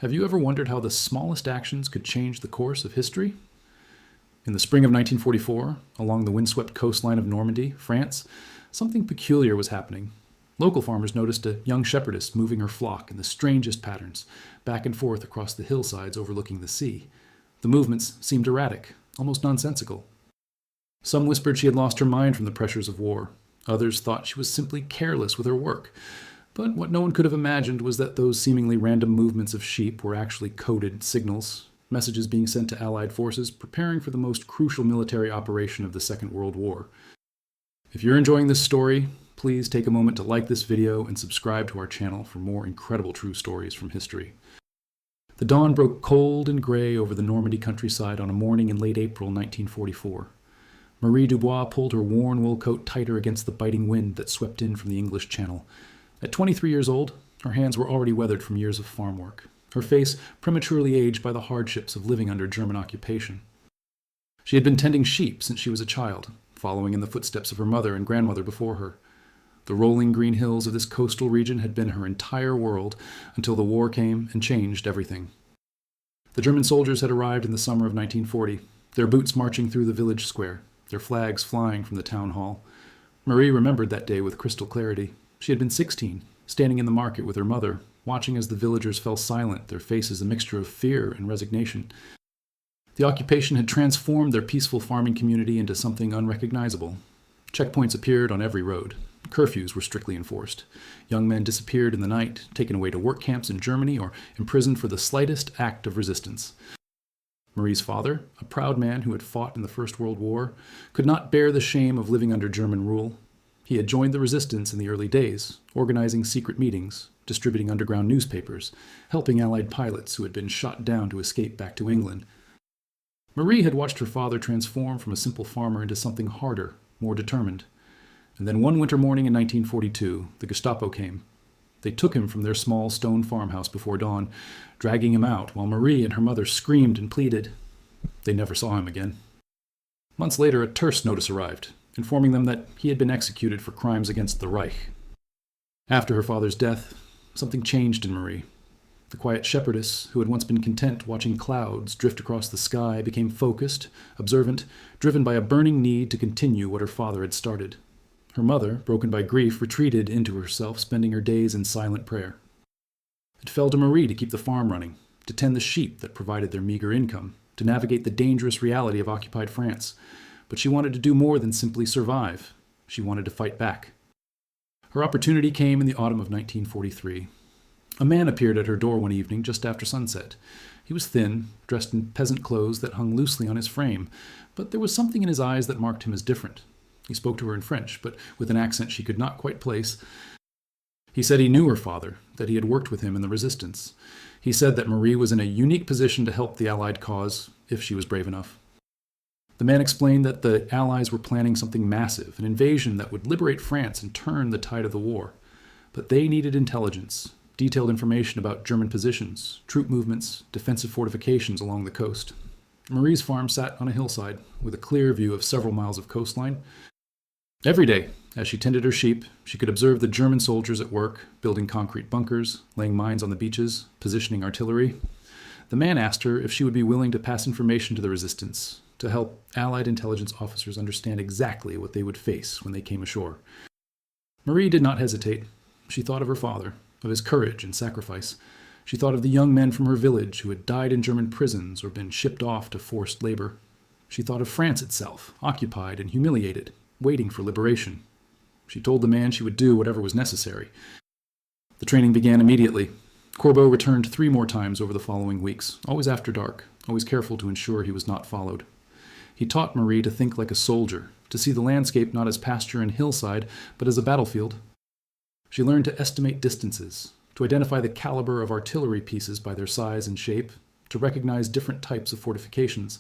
Have you ever wondered how the smallest actions could change the course of history? In the spring of 1944, along the windswept coastline of Normandy, France, something peculiar was happening. Local farmers noticed a young shepherdess moving her flock in the strangest patterns, back and forth across the hillsides overlooking the sea. The movements seemed erratic, almost nonsensical. Some whispered she had lost her mind from the pressures of war. Others thought she was simply careless with her work. But what no one could have imagined was that those seemingly random movements of sheep were actually coded signals, messages being sent to Allied forces preparing for the most crucial military operation of the Second World War. If you're enjoying this story, please take a moment to like this video and subscribe to our channel for more incredible true stories from history. The dawn broke cold and gray over the Normandy countryside on a morning in late April 1944. Marie Dubois pulled her worn wool coat tighter against the biting wind that swept in from the English Channel. At 23 years old, her hands were already weathered from years of farm work, her face prematurely aged by the hardships of living under German occupation. She had been tending sheep since she was a child, following in the footsteps of her mother and grandmother before her. The rolling green hills of this coastal region had been her entire world until the war came and changed everything. The German soldiers had arrived in the summer of 1940, their boots marching through the village square, their flags flying from the town hall. Marie remembered that day with crystal clarity. She had been 16, standing in the market with her mother, watching as the villagers fell silent, their faces a mixture of fear and resignation. The occupation had transformed their peaceful farming community into something unrecognizable. Checkpoints appeared on every road. Curfews were strictly enforced. Young men disappeared in the night, taken away to work camps in Germany, or imprisoned for the slightest act of resistance. Marie's father, a proud man who had fought in the First World War, could not bear the shame of living under German rule. He had joined the resistance in the early days, organizing secret meetings, distributing underground newspapers, helping Allied pilots who had been shot down to escape back to England. Marie had watched her father transform from a simple farmer into something harder, more determined. And then one winter morning in 1942, the Gestapo came. They took him from their small stone farmhouse before dawn, dragging him out while Marie and her mother screamed and pleaded. They never saw him again. Months later, a terse notice arrived, informing them that he had been executed for crimes against the Reich. After her father's death, something changed in Marie. The quiet shepherdess, who had once been content watching clouds drift across the sky, became focused, observant, driven by a burning need to continue what her father had started. Her mother, broken by grief, retreated into herself, spending her days in silent prayer. It fell to Marie to keep the farm running, to tend the sheep that provided their meager income, to navigate the dangerous reality of occupied France. But she wanted to do more than simply survive. She wanted to fight back. Her opportunity came in the autumn of 1943. A man appeared at her door one evening just after sunset. He was thin, dressed in peasant clothes that hung loosely on his frame, but there was something in his eyes that marked him as different. He spoke to her in French, but with an accent she could not quite place. He said he knew her father, that he had worked with him in the resistance. He said that Marie was in a unique position to help the Allied cause, if she was brave enough. The man explained that the Allies were planning something massive, an invasion that would liberate France and turn the tide of the war. But they needed intelligence, detailed information about German positions, troop movements, defensive fortifications along the coast. Marie's farm sat on a hillside, with a clear view of several miles of coastline. Every day, as she tended her sheep, she could observe the German soldiers at work, building concrete bunkers, laying mines on the beaches, positioning artillery. The man asked her if she would be willing to pass information to the resistance, to help Allied intelligence officers understand exactly what they would face when they came ashore. Marie did not hesitate. She thought of her father, of his courage and sacrifice. She thought of the young men from her village who had died in German prisons or been shipped off to forced labor. She thought of France itself, occupied and humiliated, waiting for liberation. She told the man she would do whatever was necessary. The training began immediately. Corbeau returned 3 more times over the following weeks, always after dark, always careful to ensure he was not followed. He taught Marie to think like a soldier, to see the landscape not as pasture and hillside, but as a battlefield. She learned to estimate distances, to identify the caliber of artillery pieces by their size and shape, to recognize different types of fortifications.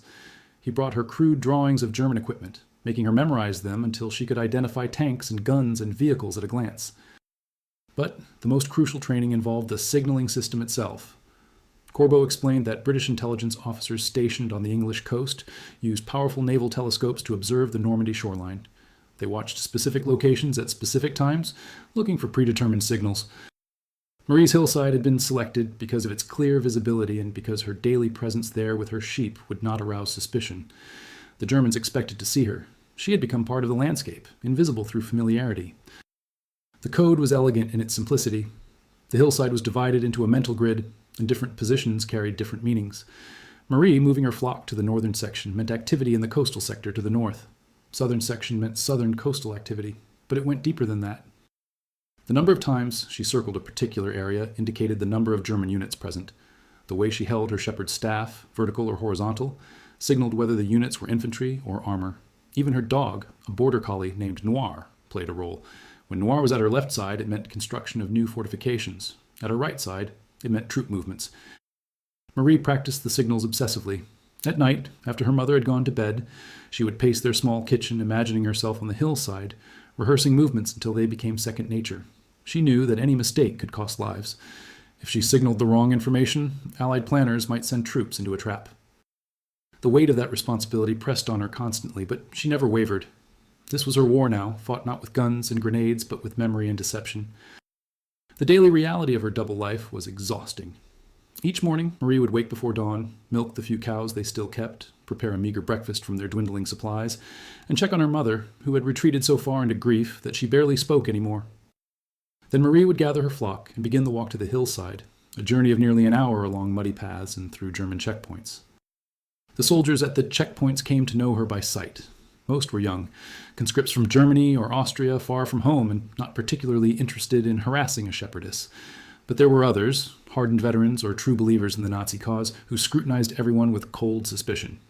He brought her crude drawings of German equipment, making her memorize them until she could identify tanks and guns and vehicles at a glance. But the most crucial training involved the signaling system itself. Corbeau explained that British intelligence officers stationed on the English coast used powerful naval telescopes to observe the Normandy shoreline. They watched specific locations at specific times, looking for predetermined signals. Marie's hillside had been selected because of its clear visibility and because her daily presence there with her sheep would not arouse suspicion. The Germans expected to see her. She had become part of the landscape, invisible through familiarity. The code was elegant in its simplicity. The hillside was divided into a mental grid, and different positions carried different meanings. Marie, moving her flock to the northern section, meant activity in the coastal sector to the north. Southern section meant southern coastal activity, but it went deeper than that. The number of times she circled a particular area indicated the number of German units present. The way she held her shepherd's staff, vertical or horizontal, signaled whether the units were infantry or armor. Even her dog, a border collie named Noir, played a role. When Noir was at her left side, it meant construction of new fortifications. At her right side, it meant troop movements. Marie practiced the signals obsessively. At night, after her mother had gone to bed, she would pace their small kitchen, imagining herself on the hillside, rehearsing movements until they became second nature. She knew that any mistake could cost lives. If she signaled the wrong information, Allied planners might send troops into a trap. The weight of that responsibility pressed on her constantly, but she never wavered. This was her war now, fought not with guns and grenades, but with memory and deception. The daily reality of her double life was exhausting. Each morning, Marie would wake before dawn, milk the few cows they still kept, prepare a meager breakfast from their dwindling supplies, and check on her mother, who had retreated so far into grief that she barely spoke anymore. Then Marie would gather her flock and begin the walk to the hillside, a journey of nearly an hour along muddy paths and through German checkpoints. The soldiers at the checkpoints came to know her by sight. Most were young, conscripts from Germany or Austria, far from home and not particularly interested in harassing a shepherdess. But there were others, hardened veterans or true believers in the Nazi cause, who scrutinized everyone with cold suspicion.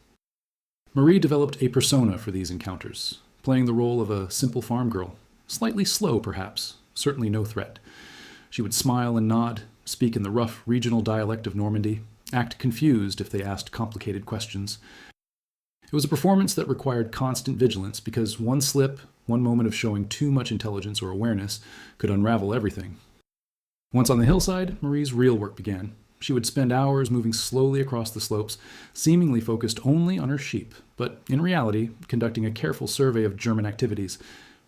Marie developed a persona for these encounters, playing the role of a simple farm girl, slightly slow perhaps, certainly no threat. She would smile and nod, speak in the rough regional dialect of Normandy, act confused if they asked complicated questions. It was a performance that required constant vigilance because one slip, one moment of showing too much intelligence or awareness, could unravel everything. Once on the hillside, Marie's real work began. She would spend hours moving slowly across the slopes, seemingly focused only on her sheep, but in reality, conducting a careful survey of German activities.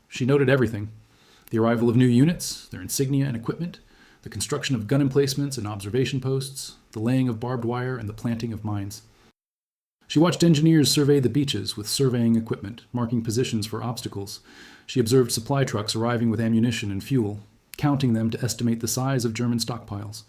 She noted everything: the arrival of new units, their insignia and equipment, the construction of gun emplacements and observation posts, the laying of barbed wire, and the planting of mines. She watched engineers survey the beaches with surveying equipment, marking positions for obstacles. She observed supply trucks arriving with ammunition and fuel, counting them to estimate the size of German stockpiles.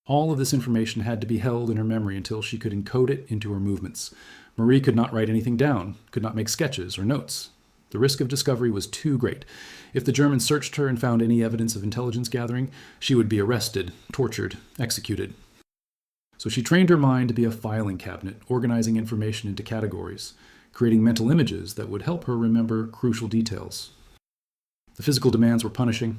All of this information had to be held in her memory until she could encode it into her movements. Marie could not write anything down, could not make sketches or notes. The risk of discovery was too great. If the Germans searched her and found any evidence of intelligence gathering, she would be arrested, tortured, executed. So she trained her mind to be a filing cabinet, organizing information into categories, creating mental images that would help her remember crucial details. The physical demands were punishing.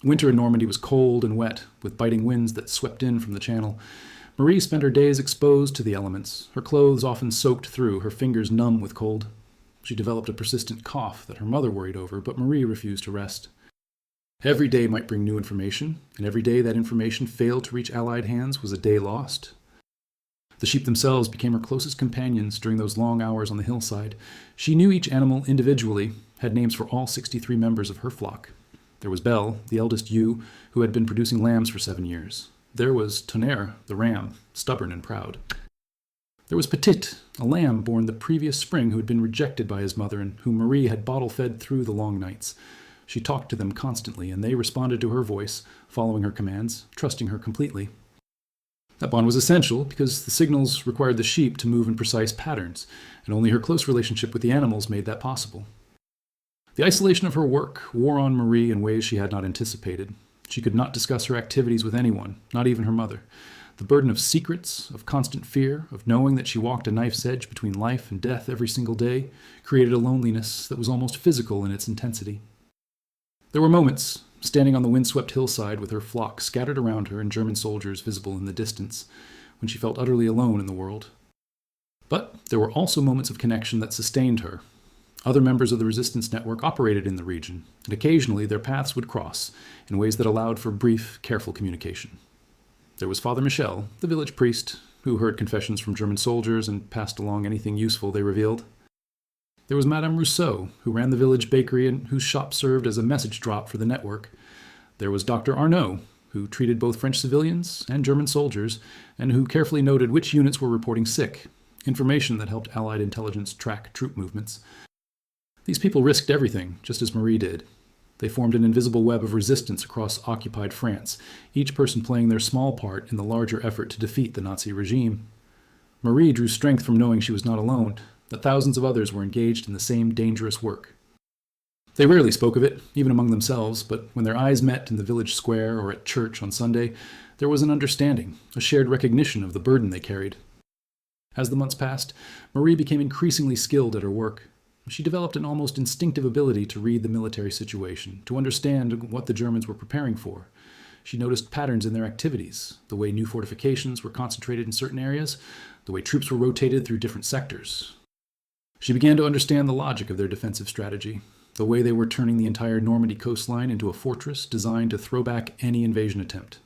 Winter in Normandy was cold and wet, with biting winds that swept in from the channel. Marie spent her days exposed to the elements, her clothes often soaked through, her fingers numb with cold. She developed a persistent cough that her mother worried over, but Marie refused to rest. Every day might bring new information, and every day that information failed to reach Allied hands was a day lost. The sheep themselves became her closest companions during those long hours on the hillside. She knew each animal individually, had names for all 63 members of her flock. There was Belle, the eldest ewe, who had been producing lambs for 7 years. There was Tonnerre, the ram, stubborn and proud. There was Petit, a lamb born the previous spring who had been rejected by his mother and whom Marie had bottle-fed through the long nights. She talked to them constantly, and they responded to her voice, following her commands, trusting her completely. That bond was essential because the signals required the sheep to move in precise patterns, and only her close relationship with the animals made that possible. The isolation of her work wore on Marie in ways she had not anticipated. She could not discuss her activities with anyone, not even her mother. The burden of secrets, of constant fear, of knowing that she walked a knife's edge between life and death every single day, created a loneliness that was almost physical in its intensity. There were moments, standing on the windswept hillside with her flock scattered around her and German soldiers visible in the distance, when she felt utterly alone in the world. But there were also moments of connection that sustained her. Other members of the resistance network operated in the region, and occasionally their paths would cross in ways that allowed for brief, careful communication. There was Father Michel, the village priest, who heard confessions from German soldiers and passed along anything useful they revealed. There was Madame Rousseau, who ran the village bakery and whose shop served as a message drop for the network. There was Dr. Arnaud, who treated both French civilians and German soldiers, and who carefully noted which units were reporting sick, information that helped Allied intelligence track troop movements. These people risked everything, just as Marie did. They formed an invisible web of resistance across occupied France, each person playing their small part in the larger effort to defeat the Nazi regime. Marie drew strength from knowing she was not alone, that thousands of others were engaged in the same dangerous work. They rarely spoke of it, even among themselves, but when their eyes met in the village square or at church on Sunday, there was an understanding, a shared recognition of the burden they carried. As the months passed, Marie became increasingly skilled at her work. She developed an almost instinctive ability to read the military situation, to understand what the Germans were preparing for. She noticed patterns in their activities, the way new fortifications were concentrated in certain areas, the way troops were rotated through different sectors. She began to understand the logic of their defensive strategy, the way they were turning the entire Normandy coastline into a fortress designed to throw back any invasion attempt.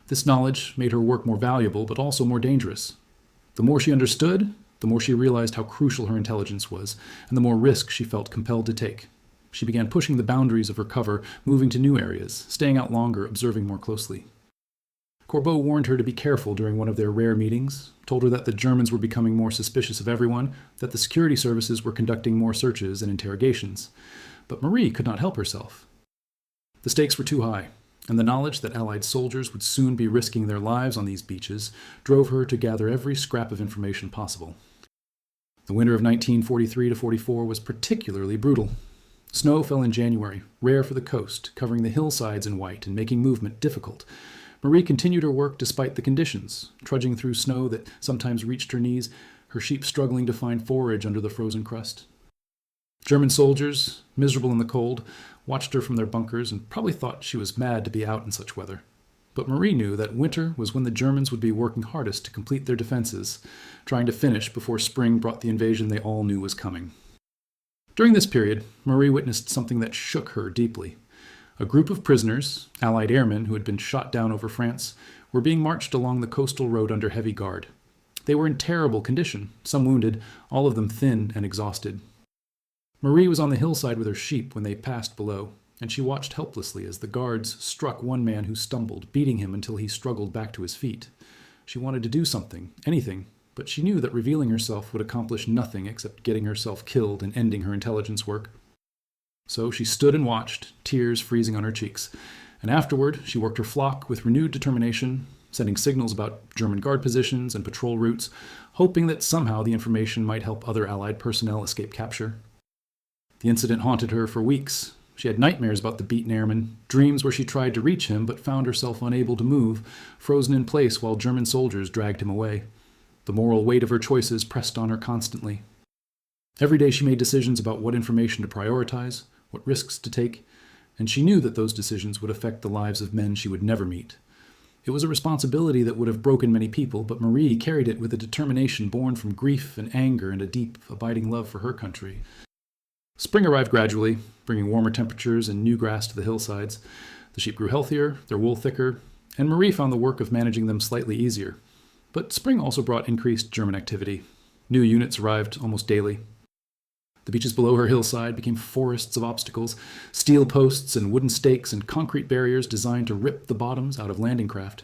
This knowledge made her work more valuable, but also more dangerous. The more she understood, the more she realized how crucial her intelligence was, and the more risk she felt compelled to take. She began pushing the boundaries of her cover, moving to new areas, staying out longer, observing more closely. Corbeau warned her to be careful during one of their rare meetings, told her that the Germans were becoming more suspicious of everyone, that the security services were conducting more searches and interrogations. But Marie could not help herself. The stakes were too high, and the knowledge that Allied soldiers would soon be risking their lives on these beaches drove her to gather every scrap of information possible. The winter of 1943-44 was particularly brutal. Snow fell in January, rare for the coast, covering the hillsides in white and making movement difficult. Marie continued her work despite the conditions, trudging through snow that sometimes reached her knees, her sheep struggling to find forage under the frozen crust. German soldiers, miserable in the cold, watched her from their bunkers and probably thought she was mad to be out in such weather. But Marie knew that winter was when the Germans would be working hardest to complete their defenses, trying to finish before spring brought the invasion they all knew was coming. During this period, Marie witnessed something that shook her deeply. A group of prisoners, Allied airmen who had been shot down over France, were being marched along the coastal road under heavy guard. They were in terrible condition, some wounded, all of them thin and exhausted. Marie was on the hillside with her sheep when they passed below, and she watched helplessly as the guards struck one man who stumbled, beating him until he struggled back to his feet. She wanted to do something, anything, but she knew that revealing herself would accomplish nothing except getting herself killed and ending her intelligence work. So she stood and watched, tears freezing on her cheeks, and afterward she worked her flock with renewed determination, sending signals about German guard positions and patrol routes, hoping that somehow the information might help other Allied personnel escape capture. The incident haunted her for weeks. She had nightmares about the beaten airman, dreams where she tried to reach him but found herself unable to move, frozen in place while German soldiers dragged him away. The moral weight of her choices pressed on her constantly. Every day she made decisions about what information to prioritize, what risks to take, and she knew that those decisions would affect the lives of men she would never meet. It was a responsibility that would have broken many people, but Marie carried it with a determination born from grief and anger and a deep, abiding love for her country. Spring arrived gradually, bringing warmer temperatures and new grass to the hillsides. The sheep grew healthier, their wool thicker, and Marie found the work of managing them slightly easier. But spring also brought increased German activity. New units arrived almost daily. The beaches below her hillside became forests of obstacles, steel posts and wooden stakes and concrete barriers designed to rip the bottoms out of landing craft.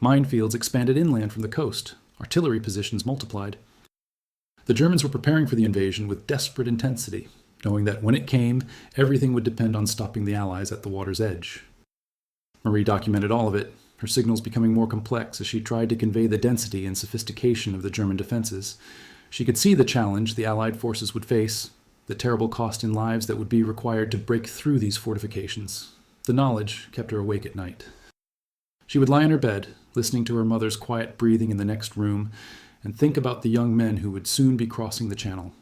Minefields expanded inland from the coast. Artillery positions multiplied. The Germans were preparing for the invasion with desperate intensity, knowing that when it came, everything would depend on stopping the Allies at the water's edge. Marie documented all of it, her signals becoming more complex as she tried to convey the density and sophistication of the German defenses. She could see the challenge the Allied forces would face, the terrible cost in lives that would be required to break through these fortifications. The knowledge kept her awake at night. She would lie in her bed, listening to her mother's quiet breathing in the next room, and think about the young men who would soon be crossing the channel.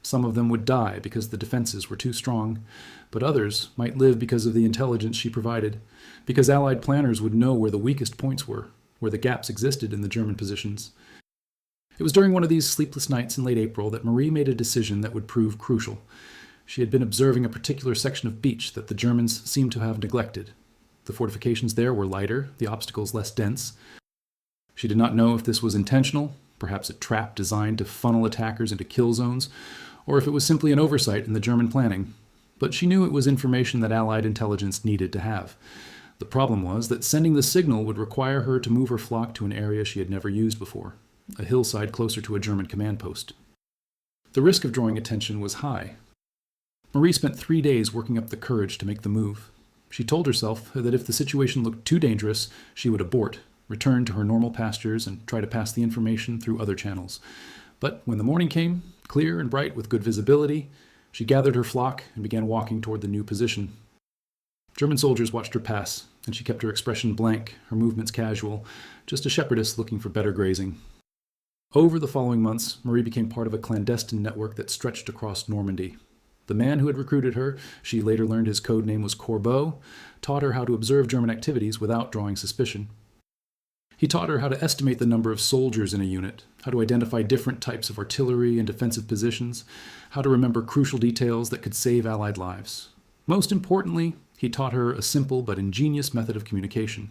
Some of them would die because the defenses were too strong, but others might live because of the intelligence she provided, because Allied planners would know where the weakest points were, where the gaps existed in the German positions. It was during one of these sleepless nights in late April that Marie made a decision that would prove crucial. She had been observing a particular section of beach that the Germans seemed to have neglected. The fortifications there were lighter, the obstacles less dense. She did not know if this was intentional, perhaps a trap designed to funnel attackers into kill zones, or if it was simply an oversight in the German planning. But she knew it was information that Allied intelligence needed to have. The problem was that sending the signal would require her to move her flock to an area she had never used before, a hillside closer to a German command post. The risk of drawing attention was high. Marie spent 3 days working up the courage to make the move. She told herself that if the situation looked too dangerous, she would abort, return to her normal pastures, and try to pass the information through other channels. But when the morning came, clear and bright with good visibility, she gathered her flock and began walking toward the new position. German soldiers watched her pass, and she kept her expression blank, her movements casual, just a shepherdess looking for better grazing. Over the following months, Marie became part of a clandestine network that stretched across Normandy. The man who had recruited her, she later learned his code name was Corbeau, taught her how to observe German activities without drawing suspicion. He taught her how to estimate the number of soldiers in a unit, how to identify different types of artillery and defensive positions, how to remember crucial details that could save Allied lives. Most importantly, he taught her a simple but ingenious method of communication.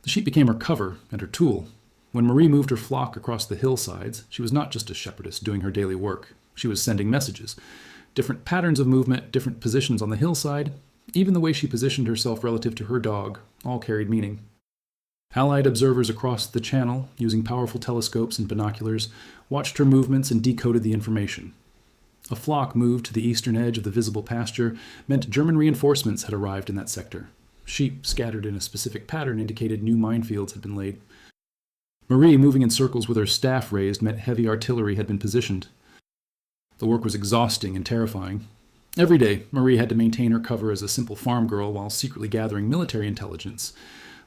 The sheep became her cover and her tool. When Marie moved her flock across the hillsides, she was not just a shepherdess doing her daily work. She was sending messages. Different patterns of movement, different positions on the hillside, even the way she positioned herself relative to her dog, all carried meaning. Allied observers across the channel, using powerful telescopes and binoculars, watched her movements and decoded the information. A flock moved to the eastern edge of the visible pasture meant German reinforcements had arrived in that sector. Sheep scattered in a specific pattern indicated new minefields had been laid. Marie, moving in circles with her staff raised, meant heavy artillery had been positioned. The work was exhausting and terrifying. Every day, Marie had to maintain her cover as a simple farm girl while secretly gathering military intelligence.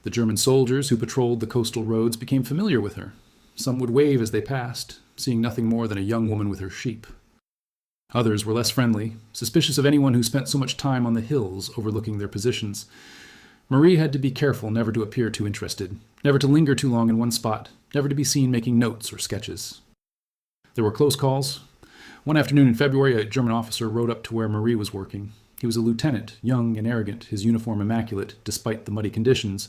The German soldiers who patrolled the coastal roads became familiar with her. Some would wave as they passed, seeing nothing more than a young woman with her sheep. Others were less friendly, suspicious of anyone who spent so much time on the hills overlooking their positions. Marie had to be careful never to appear too interested, never to linger too long in one spot, never to be seen making notes or sketches. There were close calls. One afternoon in February, a German officer rode up to where Marie was working. He was a lieutenant, young and arrogant, his uniform immaculate, despite the muddy conditions.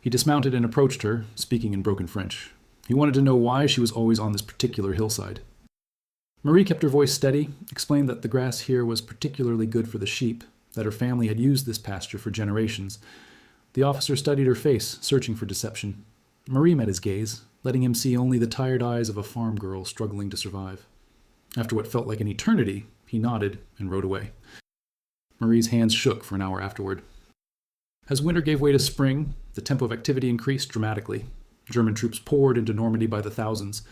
He dismounted and approached her, speaking in broken French. He wanted to know why she was always on this particular hillside. Marie kept her voice steady, explained that the grass here was particularly good for the sheep, that her family had used this pasture for generations. The officer studied her face, searching for deception. Marie met his gaze, letting him see only the tired eyes of a farm girl struggling to survive. After what felt like an eternity, he nodded and rode away. Marie's hands shook for an hour afterward. As winter gave way to spring, the tempo of activity increased dramatically. German troops poured into Normandy by the thousands.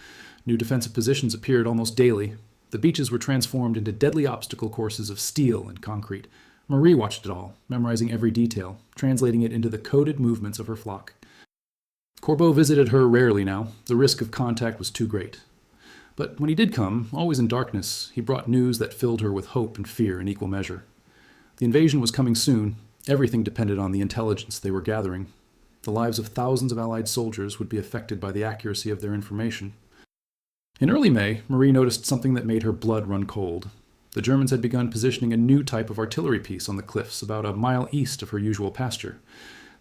New defensive positions appeared almost daily. The beaches were transformed into deadly obstacle courses of steel and concrete. Marie watched it all, memorizing every detail, translating it into the coded movements of her flock. Corbeau visited her rarely now. The risk of contact was too great. But when he did come, always in darkness, he brought news that filled her with hope and fear in equal measure. The invasion was coming soon. Everything depended on the intelligence they were gathering. The lives of thousands of Allied soldiers would be affected by the accuracy of their information. In early May, Marie noticed something that made her blood run cold. The Germans had begun positioning a new type of artillery piece on the cliffs about a mile east of her usual pasture.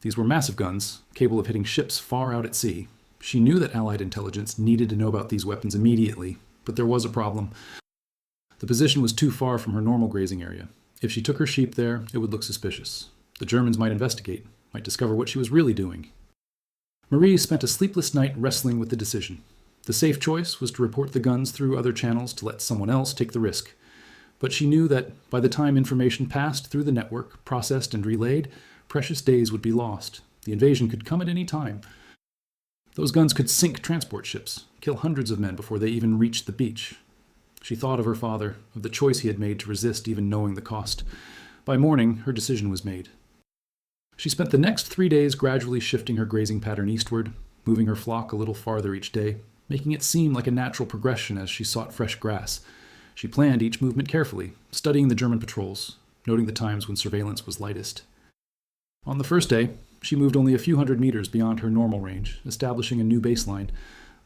These were massive guns, capable of hitting ships far out at sea. She knew that Allied intelligence needed to know about these weapons immediately, but there was a problem. The position was too far from her normal grazing area. If she took her sheep there, it would look suspicious. The Germans might investigate, might discover what she was really doing. Marie spent a sleepless night wrestling with the decision. The safe choice was to report the guns through other channels to let someone else take the risk. But she knew that by the time information passed through the network, processed and relayed, precious days would be lost. The invasion could come at any time. Those guns could sink transport ships, kill hundreds of men before they even reached the beach. She thought of her father, of the choice he had made to resist even knowing the cost. By morning, her decision was made. She spent the next 3 days gradually shifting her grazing pattern eastward, moving her flock a little farther each day, making it seem like a natural progression as she sought fresh grass. She planned each movement carefully, studying the German patrols, noting the times when surveillance was lightest. On the first day, she moved only a few hundred meters beyond her normal range, establishing a new baseline.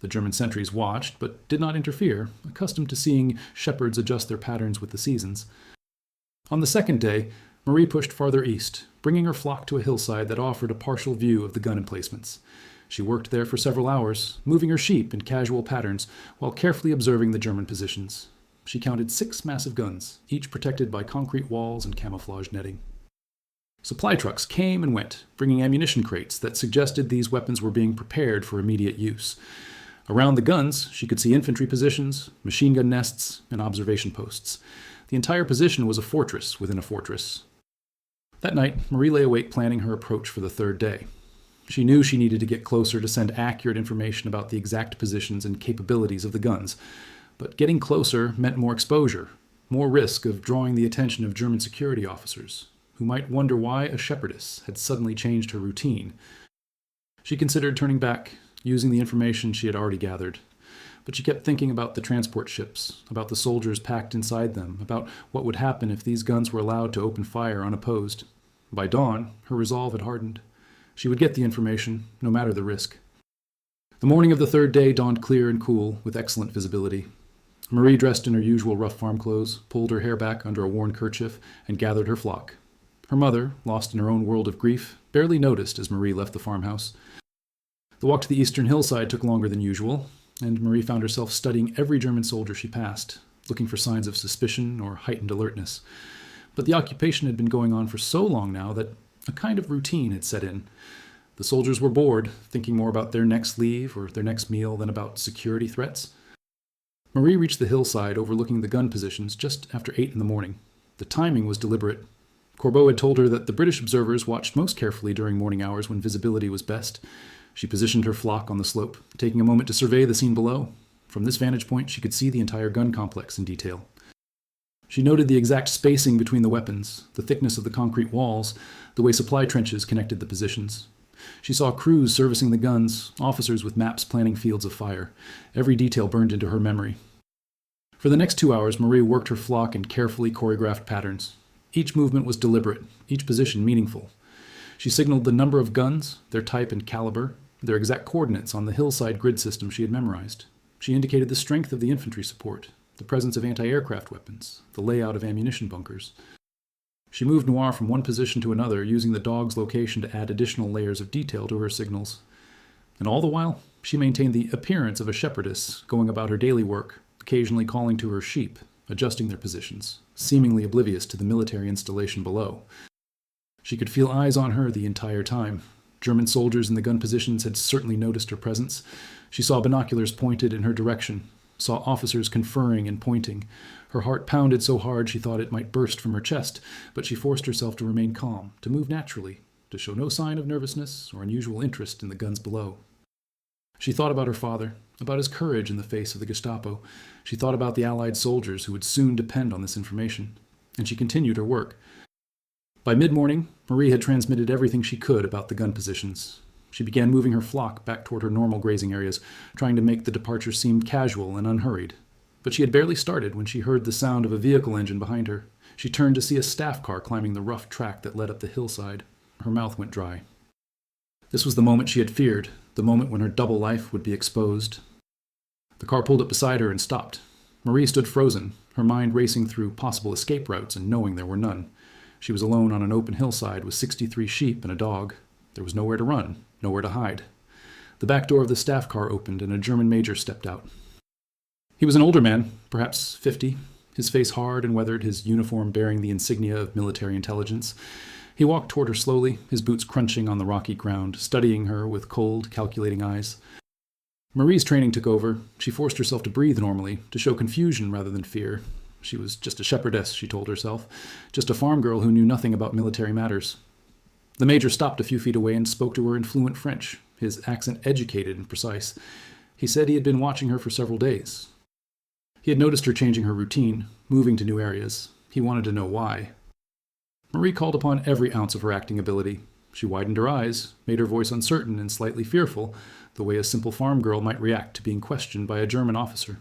The German sentries watched, but did not interfere, accustomed to seeing shepherds adjust their patterns with the seasons. On the second day, Marie pushed farther east, bringing her flock to a hillside that offered a partial view of the gun emplacements. She worked there for several hours, moving her sheep in casual patterns while carefully observing the German positions. She counted 6 massive guns, each protected by concrete walls and camouflage netting. Supply trucks came and went, bringing ammunition crates that suggested these weapons were being prepared for immediate use. Around the guns, she could see infantry positions, machine gun nests, and observation posts. The entire position was a fortress within a fortress. That night, Marie lay awake planning her approach for the third day. She knew she needed to get closer to send accurate information about the exact positions and capabilities of the guns. But getting closer meant more exposure, more risk of drawing the attention of German security officers, who might wonder why a shepherdess had suddenly changed her routine. She considered turning back, using the information she had already gathered. But she kept thinking about the transport ships, about the soldiers packed inside them, about what would happen if these guns were allowed to open fire unopposed. By dawn, her resolve had hardened. She would get the information, no matter the risk. The morning of the third day dawned clear and cool, with excellent visibility. Marie dressed in her usual rough farm clothes, pulled her hair back under a worn kerchief, and gathered her flock. Her mother, lost in her own world of grief, barely noticed as Marie left the farmhouse. The walk to the eastern hillside took longer than usual, and Marie found herself studying every German soldier she passed, looking for signs of suspicion or heightened alertness. But the occupation had been going on for so long now that a kind of routine had set in. The soldiers were bored, thinking more about their next leave or their next meal than about security threats. Marie reached the hillside overlooking the gun positions just after 8 in the morning. The timing was deliberate. Corbeau had told her that the British observers watched most carefully during morning hours when visibility was best. She positioned her flock on the slope, taking a moment to survey the scene below. From this vantage point, she could see the entire gun complex in detail. She noted the exact spacing between the weapons, the thickness of the concrete walls, the way supply trenches connected the positions. She saw crews servicing the guns, officers with maps planning fields of fire. Every detail burned into her memory. For the next 2 hours, Marie worked her flock in carefully choreographed patterns. Each movement was deliberate, each position meaningful. She signaled the number of guns, their type and caliber, their exact coordinates on the hillside grid system she had memorized. She indicated the strength of the infantry support, the presence of anti-aircraft weapons, the layout of ammunition bunkers. She moved Noir from one position to another, using the dog's location to add additional layers of detail to her signals. And all the while, she maintained the appearance of a shepherdess, going about her daily work, occasionally calling to her sheep, adjusting their positions, seemingly oblivious to the military installation below. She could feel eyes on her the entire time. German soldiers in the gun positions had certainly noticed her presence. She saw binoculars pointed in her direction, saw officers conferring and pointing. Her heart pounded so hard she thought it might burst from her chest, but she forced herself to remain calm, to move naturally, to show no sign of nervousness or unusual interest in the guns below. She thought about her father, about his courage in the face of the Gestapo. She thought about the Allied soldiers who would soon depend on this information. And she continued her work. By mid-morning, Marie had transmitted everything she could about the gun positions. She began moving her flock back toward her normal grazing areas, trying to make the departure seem casual and unhurried. But she had barely started when she heard the sound of a vehicle engine behind her. She turned to see a staff car climbing the rough track that led up the hillside. Her mouth went dry. This was the moment she had feared, the moment when her double life would be exposed. The car pulled up beside her and stopped. Marie stood frozen, her mind racing through possible escape routes and knowing there were none. She was alone on an open hillside with 63 sheep and a dog. There was nowhere to run, nowhere to hide. The back door of the staff car opened and a German major stepped out. He was an older man, perhaps 50, his face hard and weathered, his uniform bearing the insignia of military intelligence. He walked toward her slowly, his boots crunching on the rocky ground, studying her with cold, calculating eyes. Marie's training took over. She forced herself to breathe normally, to show confusion rather than fear. She was just a shepherdess, she told herself, just a farm girl who knew nothing about military matters. The major stopped a few feet away and spoke to her in fluent French, his accent educated and precise. He said he had been watching her for several days. He had noticed her changing her routine, moving to new areas. He wanted to know why. Marie called upon every ounce of her acting ability. She widened her eyes, made her voice uncertain and slightly fearful, the way a simple farm girl might react to being questioned by a German officer.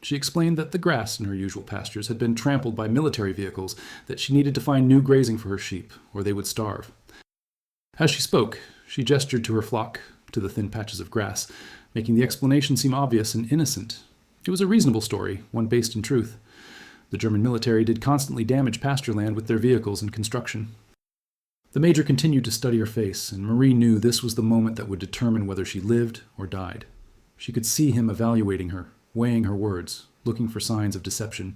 She explained that the grass in her usual pastures had been trampled by military vehicles, that she needed to find new grazing for her sheep, or they would starve. As she spoke, she gestured to her flock, to the thin patches of grass, making the explanation seem obvious and innocent. It was a reasonable story, one based in truth. The German military did constantly damage pasture land with their vehicles and construction. The major continued to study her face, and Marie knew this was the moment that would determine whether she lived or died. She could see him evaluating her, weighing her words, looking for signs of deception.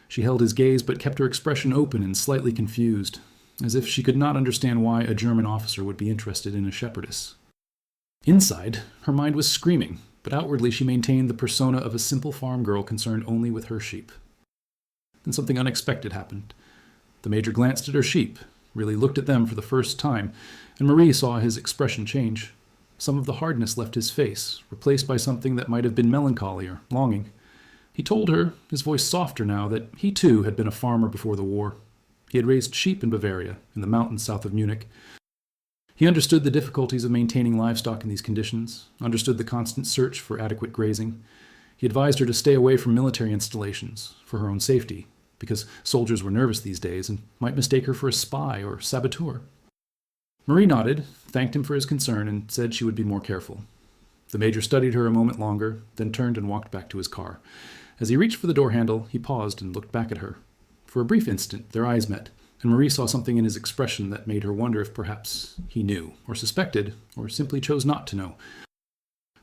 She held his gaze but kept her expression open and slightly confused. as if she could not understand why a German officer would be interested in a shepherdess. Inside, her mind was screaming, but outwardly she maintained the persona of a simple farm girl concerned only with her sheep. Then something unexpected happened. The major glanced at her sheep, really looked at them for the first time, and Marie saw his expression change. Some of the hardness left his face, replaced by something that might have been melancholy or longing. He told her, his voice softer now, that he too had been a farmer before the war. He had raised sheep in Bavaria, in the mountains south of Munich. He understood the difficulties of maintaining livestock in these conditions, understood the constant search for adequate grazing. He advised her to stay away from military installations, for her own safety, because soldiers were nervous these days and might mistake her for a spy or saboteur. Marie nodded, thanked him for his concern, and said she would be more careful. The major studied her a moment longer, then turned and walked back to his car. As he reached for the door handle, he paused and looked back at her. For a brief instant, their eyes met, and Marie saw something in his expression that made her wonder if perhaps he knew, or suspected, or simply chose not to know.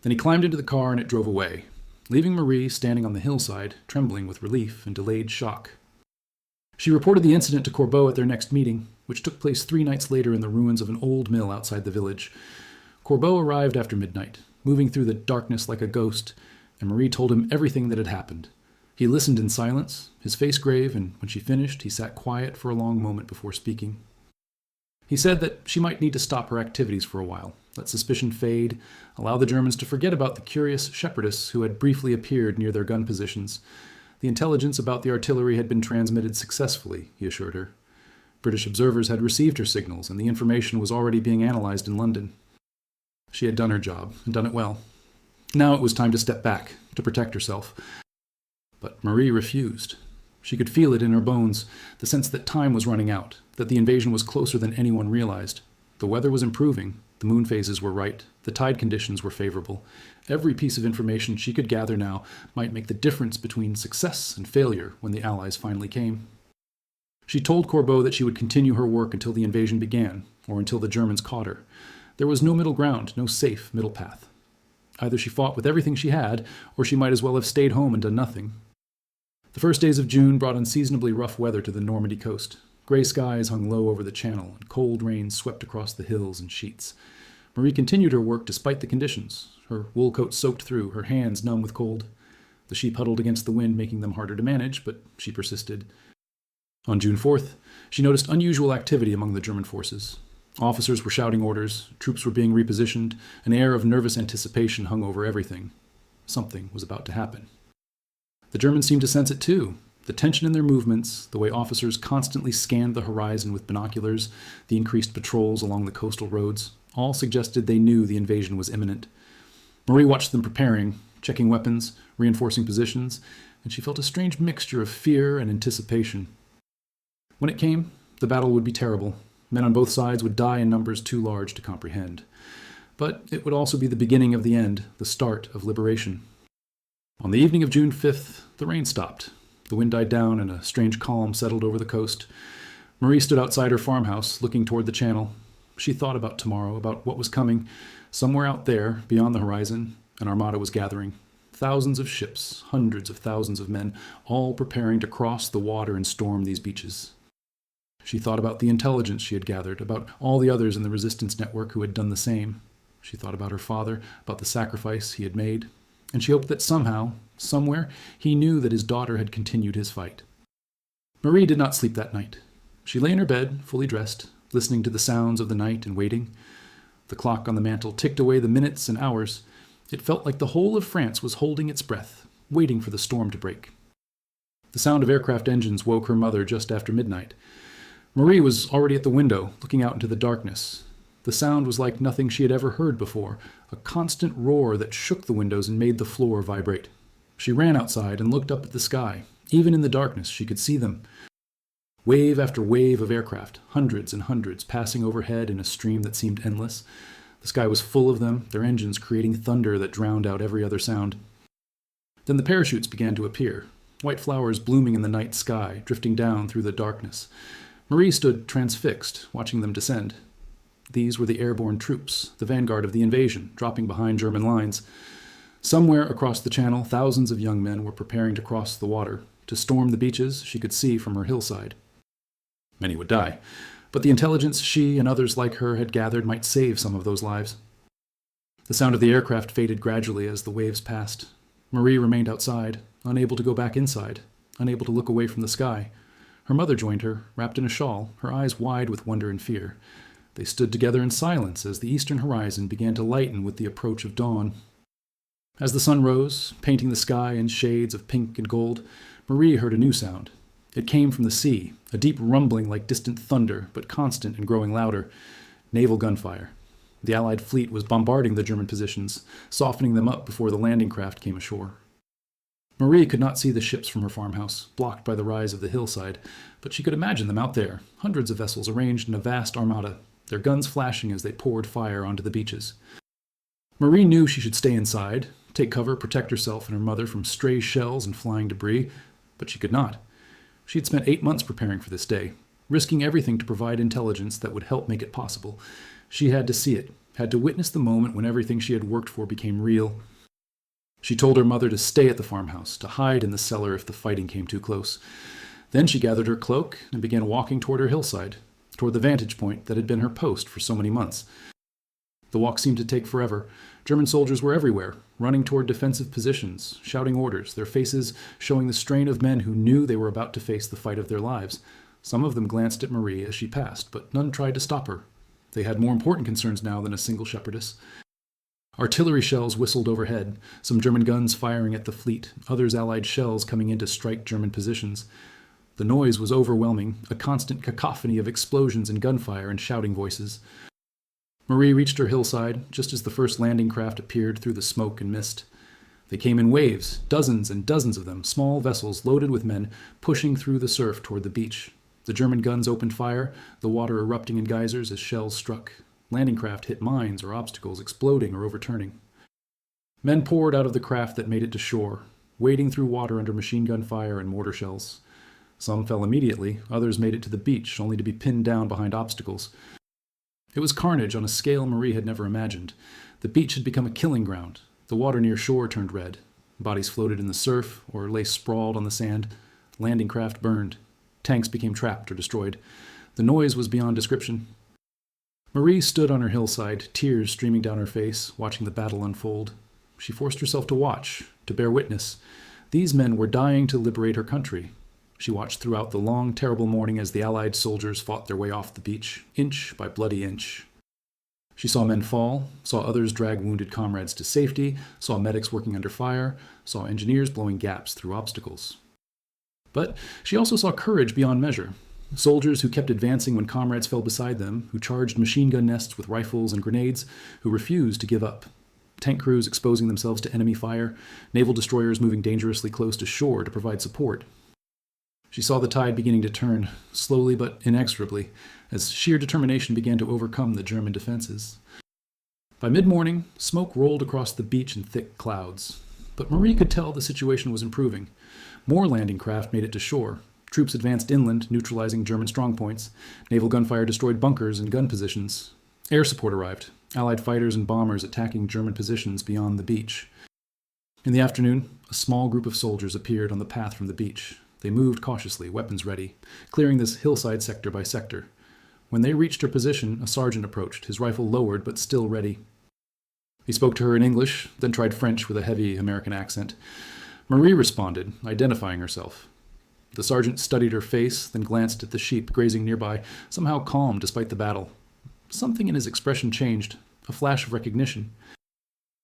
Then he climbed into the car and it drove away, leaving Marie standing on the hillside, trembling with relief and delayed shock. She reported the incident to Corbeau at their next meeting, which took place 3 nights later in the ruins of an old mill outside the village. Corbeau arrived after midnight, moving through the darkness like a ghost, and Marie told him everything that had happened. He listened in silence, his face grave, and when she finished, he sat quiet for a long moment before speaking. He said that she might need to stop her activities for a while, let suspicion fade, allow the Germans to forget about the curious shepherdess who had briefly appeared near their gun positions. The intelligence about the artillery had been transmitted successfully, he assured her. British observers had received her signals, and the information was already being analyzed in London. She had done her job, and done it well. Now it was time to step back, to protect herself. But Marie refused. She could feel it in her bones, the sense that time was running out, that the invasion was closer than anyone realized. The weather was improving, the moon phases were right, the tide conditions were favorable. Every piece of information she could gather now might make the difference between success and failure when the Allies finally came. She told Corbeau that she would continue her work until the invasion began, or until the Germans caught her. There was no middle ground, no safe middle path. Either she fought with everything she had, or she might as well have stayed home and done nothing. The first days of June brought unseasonably rough weather to the Normandy coast. Gray skies hung low over the channel, and cold rain swept across the hills in sheets. Marie continued her work despite the conditions, her wool coat soaked through, her hands numb with cold. The sheep huddled against the wind, making them harder to manage, but she persisted. On June 4th, she noticed unusual activity among the German forces. Officers were shouting orders, troops were being repositioned, an air of nervous anticipation hung over everything. Something was about to happen. The Germans seemed to sense it too. The tension in their movements, the way officers constantly scanned the horizon with binoculars, the increased patrols along the coastal roads, all suggested they knew the invasion was imminent. Marie watched them preparing, checking weapons, reinforcing positions, and she felt a strange mixture of fear and anticipation. When it came, the battle would be terrible. Men on both sides would die in numbers too large to comprehend. But it would also be the beginning of the end, the start of liberation. On the evening of June 5th, the rain stopped. The wind died down and a strange calm settled over the coast. Marie stood outside her farmhouse, looking toward the channel. She thought about tomorrow, about what was coming. Somewhere out there, beyond the horizon, an armada was gathering. Thousands of ships, hundreds of thousands of men, all preparing to cross the water and storm these beaches. She thought about the intelligence she had gathered, about all the others in the resistance network who had done the same. She thought about her father, about the sacrifice he had made, and she hoped that somehow, somewhere, he knew that his daughter had continued his fight. Marie did not sleep that night. She lay in her bed, fully dressed, listening to the sounds of the night and waiting. The clock on the mantel ticked away the minutes and hours. It felt like the whole of France was holding its breath, waiting for the storm to break. The sound of aircraft engines woke her mother just after midnight. Marie was already at the window, looking out into the darkness. The sound was like nothing she had ever heard before, a constant roar that shook the windows and made the floor vibrate. She ran outside and looked up at the sky. Even in the darkness, she could see them. Wave after wave of aircraft, hundreds and hundreds, passing overhead in a stream that seemed endless. The sky was full of them, their engines creating thunder that drowned out every other sound. Then the parachutes began to appear, white flowers blooming in the night sky, drifting down through the darkness. Marie stood transfixed, watching them descend. These were the airborne troops, the vanguard of the invasion, dropping behind German lines. Somewhere across the channel, thousands of young men were preparing to cross the water, to storm the beaches she could see from her hillside. Many would die, But the intelligence she and others like her had gathered might save some of those lives. The sound of the aircraft faded gradually as the waves passed. Marie remained outside, unable to go back inside, unable to look away from the sky. Her mother joined her, wrapped in a shawl, her eyes wide with wonder and fear. They stood together in silence as the eastern horizon began to lighten with the approach of dawn. As the sun rose, painting the sky in shades of pink and gold, Marie heard a new sound. It came from the sea, a deep rumbling like distant thunder, but constant and growing louder. Naval gunfire. The Allied fleet was bombarding the German positions, softening them up before the landing craft came ashore. Marie could not see the ships from her farmhouse, blocked by the rise of the hillside, but she could imagine them out there, hundreds of vessels arranged in a vast armada, their guns flashing as they poured fire onto the beaches. Marie knew she should stay inside, take cover, protect herself and her mother from stray shells and flying debris, but she could not. She had spent 8 months preparing for this day, risking everything to provide intelligence that would help make it possible. She had to see it, had to witness the moment when everything she had worked for became real. She told her mother to stay at the farmhouse, to hide in the cellar if the fighting came too close. Then she gathered her cloak and began walking toward her hillside, toward the vantage point that had been her post for so many months. The walk seemed to take forever. German soldiers were everywhere, running toward defensive positions, shouting orders, their faces showing the strain of men who knew they were about to face the fight of their lives. Some of them glanced at Marie as she passed, but none tried to stop her. They had more important concerns now than a single shepherdess. Artillery shells whistled overhead, some German guns firing at the fleet, others Allied shells coming in to strike German positions. The noise was overwhelming, a constant cacophony of explosions and gunfire and shouting voices. Marie reached her hillside just as the first landing craft appeared through the smoke and mist. They came in waves, dozens and dozens of them, small vessels loaded with men, pushing through the surf toward the beach. The German guns opened fire, the water erupting in geysers as shells struck. Landing craft hit mines or obstacles, exploding or overturning. Men poured out of the craft that made it to shore, wading through water under machine gun fire and mortar shells. Some fell immediately, others made it to the beach, only to be pinned down behind obstacles. It was carnage on a scale Marie had never imagined. The beach had become a killing ground. The water near shore turned red. Bodies floated in the surf or lay sprawled on the sand. Landing craft burned. Tanks became trapped or destroyed. The noise was beyond description. Marie stood on her hillside, tears streaming down her face, watching the battle unfold. She forced herself to watch, to bear witness. These men were dying to liberate her country. She watched throughout the long, terrible morning as the Allied soldiers fought their way off the beach, inch by bloody inch. She saw men fall, saw others drag wounded comrades to safety, saw medics working under fire, saw engineers blowing gaps through obstacles. But she also saw courage beyond measure. Soldiers who kept advancing when comrades fell beside them, who charged machine gun nests with rifles and grenades, who refused to give up. Tank crews exposing themselves to enemy fire, naval destroyers moving dangerously close to shore to provide support. She saw the tide beginning to turn, slowly but inexorably, as sheer determination began to overcome the German defenses. By mid-morning, smoke rolled across the beach in thick clouds. But Marie could tell the situation was improving. More landing craft made it to shore. Troops advanced inland, neutralizing German strongpoints. Naval gunfire destroyed bunkers and gun positions. Air support arrived, Allied fighters and bombers attacking German positions beyond the beach. In the afternoon, a small group of soldiers appeared on the path from the beach. They moved cautiously, weapons ready, clearing this hillside sector by sector. When they reached her position, a sergeant approached, his rifle lowered but still ready. He spoke to her in English, then tried French with a heavy American accent. Marie responded, identifying herself. The sergeant studied her face, then glanced at the sheep grazing nearby, somehow calm despite the battle. Something in his expression changed, a flash of recognition.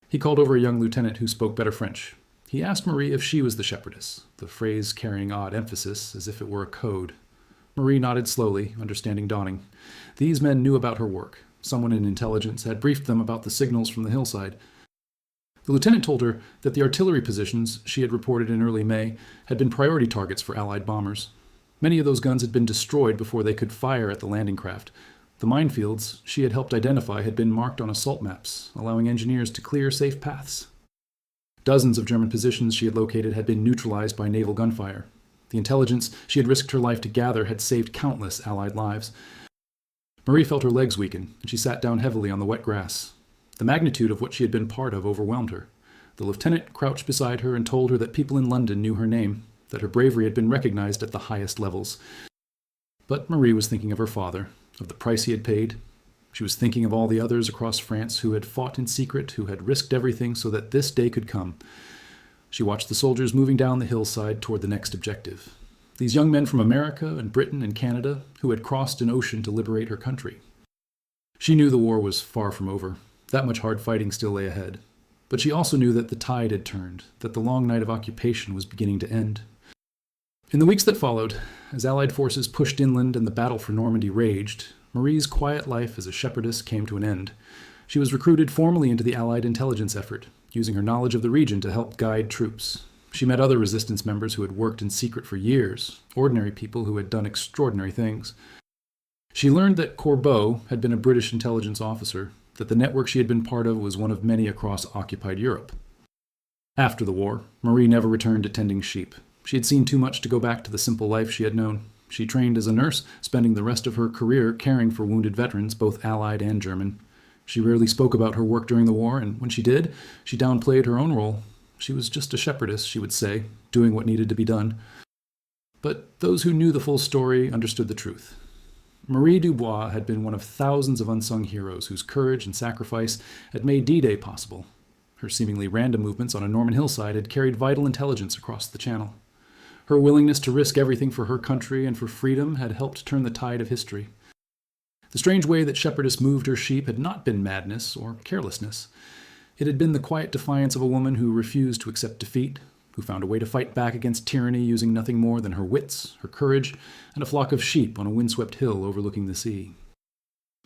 He called over a young lieutenant who spoke better French. He asked Marie if she was the shepherdess, the phrase carrying odd emphasis, as if it were a code. Marie nodded slowly, understanding dawning. These men knew about her work. Someone in intelligence had briefed them about the signals from the hillside. The lieutenant told her that the artillery positions she had reported in early May had been priority targets for Allied bombers. Many of those guns had been destroyed before they could fire at the landing craft. The minefields she had helped identify had been marked on assault maps, allowing engineers to clear safe paths. Dozens of German positions she had located had been neutralized by naval gunfire. The intelligence she had risked her life to gather had saved countless Allied lives. Marie felt her legs weaken, and she sat down heavily on the wet grass. The magnitude of what she had been part of overwhelmed her. The lieutenant crouched beside her and told her that people in London knew her name, that her bravery had been recognized at the highest levels. But Marie was thinking of her father, of the price he had paid. She was thinking of all the others across France who had fought in secret, who had risked everything so that this day could come. She watched the soldiers moving down the hillside toward the next objective. These young men from America and Britain and Canada who had crossed an ocean to liberate her country. She knew the war was far from over. That much hard fighting still lay ahead. But she also knew that the tide had turned, that the long night of occupation was beginning to end. In the weeks that followed, as Allied forces pushed inland and the battle for Normandy raged, Marie's quiet life as a shepherdess came to an end. She was recruited formally into the Allied intelligence effort, using her knowledge of the region to help guide troops. She met other resistance members who had worked in secret for years, ordinary people who had done extraordinary things. She learned that Corbeau had been a British intelligence officer, that the network she had been part of was one of many across occupied Europe. After the war, Marie never returned to tending sheep. She had seen too much to go back to the simple life she had known. She trained as a nurse, spending the rest of her career caring for wounded veterans, both Allied and German. She rarely spoke about her work during the war, and when she did, she downplayed her own role. She was just a shepherdess, she would say, doing what needed to be done. But those who knew the full story understood the truth. Marie Dubois had been one of thousands of unsung heroes whose courage and sacrifice had made D-Day possible. Her seemingly random movements on a Norman hillside had carried vital intelligence across the Channel. Her willingness to risk everything for her country and for freedom had helped turn the tide of history. The strange way that Shepherdess moved her sheep had not been madness or carelessness. It had been the quiet defiance of a woman who refused to accept defeat, who found a way to fight back against tyranny using nothing more than her wits, her courage, and a flock of sheep on a windswept hill overlooking the sea.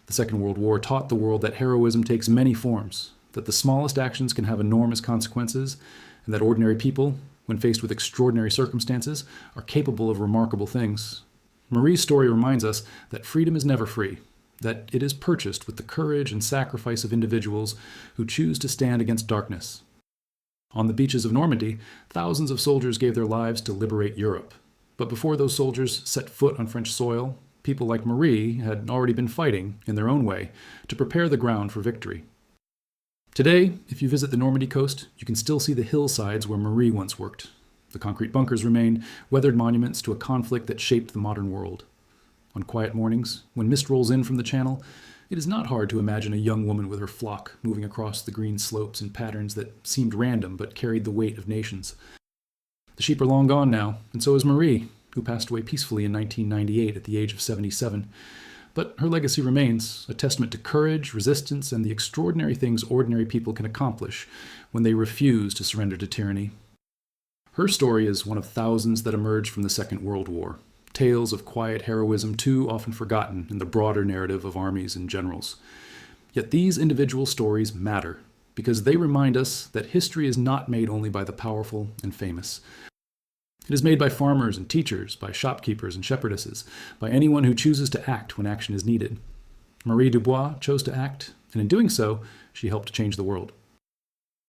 The Second World War taught the world that heroism takes many forms, that the smallest actions can have enormous consequences, and that ordinary people, when faced with extraordinary circumstances, are capable of remarkable things. Marie's story reminds us that freedom is never free, that it is purchased with the courage and sacrifice of individuals who choose to stand against darkness. On the beaches of Normandy, thousands of soldiers gave their lives to liberate Europe. But before those soldiers set foot on French soil, people like Marie had already been fighting, in their own way, to prepare the ground for victory. Today, if you visit the Normandy coast, you can still see the hillsides where Marie once worked. The concrete bunkers remain, weathered monuments to a conflict that shaped the modern world. On quiet mornings, when mist rolls in from the Channel, it is not hard to imagine a young woman with her flock moving across the green slopes in patterns that seemed random but carried the weight of nations. The sheep are long gone now, and so is Marie, who passed away peacefully in 1998 at the age of 77. But her legacy remains, a testament to courage, resistance, and the extraordinary things ordinary people can accomplish when they refuse to surrender to tyranny. Her story is one of thousands that emerged from the Second World War. Tales of quiet heroism too often forgotten in the broader narrative of armies and generals. Yet these individual stories matter, because they remind us that history is not made only by the powerful and famous. It is made by farmers and teachers, by shopkeepers and shepherdesses, by anyone who chooses to act when action is needed. Marie Dubois chose to act, and in doing so, she helped change the world.